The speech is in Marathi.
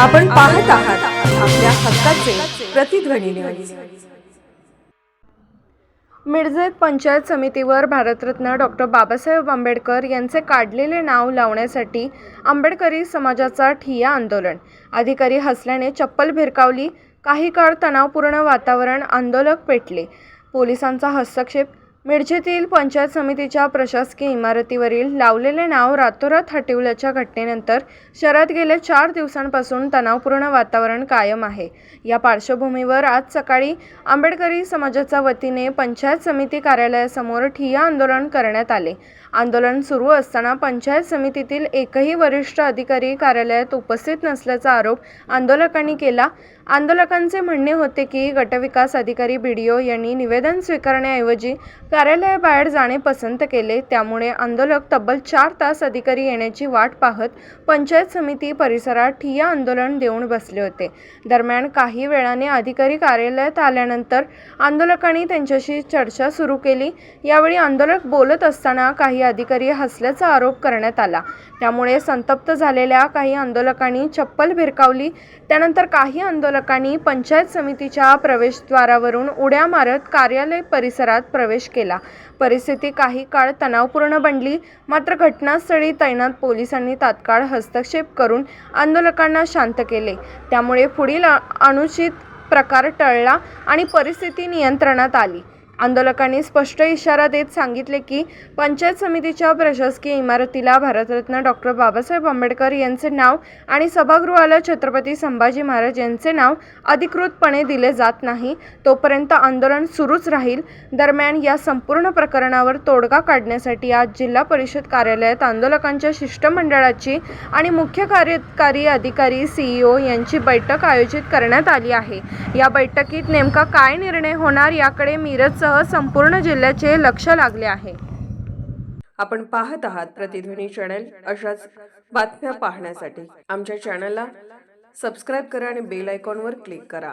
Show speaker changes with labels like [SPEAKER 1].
[SPEAKER 1] आपण पाहत आहात आपल्या हक्काचे प्रतिध्वनी न्यूज।
[SPEAKER 2] मिरजेत पंचायत समितीवर भारतरत्न डॉक्टर बाबासाहेब आंबेडकर यांचे काढलेले नाव लावण्यासाठी आंबेडकरी समाजाचा ठिय्या आंदोलन। अधिकारी हसल्याने चप्पल भिरकावली। काही काळ तणावपूर्ण वातावरण, आंदोलक पेटले। पोलिसांचा हस्तक्षेप। मिरजेतील पंचायत समितीच्या प्रशासकीय इमारतीवरील लावलेले नाव रातोरात हटविल्याच्या घटनेनंतर शहरात गेल्या 4 दिवसांपासून तणावपूर्ण वातावरण कायम आहे। या पार्श्वभूमीवर आज सकाळी आंबेडकरी समाजाच्या वतीने पंचायत समिती कार्यालयासमोर ठिय्या आंदोलन करण्यात आले। आंदोलन सुरू असताना पंचायत समितीतील एकही वरिष्ठ अधिकारी कार्यालयात उपस्थित नसल्याचा आरोप आंदोलकांनी केला। आंदोलकांचे म्हणणे होते की गटविकास अधिकारी BDO यांनी निवेदन स्वीकारण्याऐवजी कार्यालयाबाहेर जाणे पसंत केले। त्यामुळे आंदोलक तब्बल 4 तास अधिकारी येण्याची वाट पाहत पंचायत समिती परिसरात ठिय्या आंदोलन देऊन बसले होते। दरम्यान काही वेळाने अधिकारी कार्यालयात आल्यानंतर आंदोलकांनी त्यांच्याशी चर्चा सुरू केली। यावेळी आंदोलक बोलत असताना काही अधिकारी हसल्याचा आरोप करण्यात आला। त्यामुळे संतप्त झालेल्या काही आंदोलकांनी चप्पल भिरकावली। त्यानंतर काही आंदोलकांनी पंचायत समितीच्या प्रवेशद्वारावरून उड्या मारत कार्यालय परिसरात प्रवेश केला। परिस्थिती काही काळ तणावपूर्ण बनली। मात्र घटनास्थळी तैनात पोलिसांनी तात्काळ हस्तक्षेप करून आंदोलकांना शांत केले। त्यामुळे पुढील अनुचित प्रकार टळला आणि परिस्थिती नियंत्रणात आली। आंदोलकांनी स्पष्ट इशारा देत सांगितले की पंचायत समितीच्या प्रशासकीय इमारतीला भारतरत्न डॉक्टर बाबासाहेब आंबेडकर यांचे नाव आणि सभागृहाला छत्रपती संभाजी महाराज यांचे नाव अधिकृतपणे दिले जात नाही, तोपर्यंत आंदोलन सुरूच राहील। दरम्यान या संपूर्ण प्रकरणावर तोडगा काढण्यासाठी आज जिल्हा परिषद कार्यालयात आंदोलकांच्या शिष्टमंडळाची आणि मुख्य कार्यकारी अधिकारी CEO यांची बैठक आयोजित करण्यात आली आहे। या बैठकीत नेमका काय निर्णय होणार याकडे मिरजसह संपूर्ण जिल्ह्याचे लक्ष लागले आहे।
[SPEAKER 1] आपण पाहत आहात प्रतिध्वनी चॅनल। अशाच बातम्या पाहण्यासाठी आमच्या चॅनलला सबस्क्राइब करा आणि बेल आयकॉनवर क्लिक करा।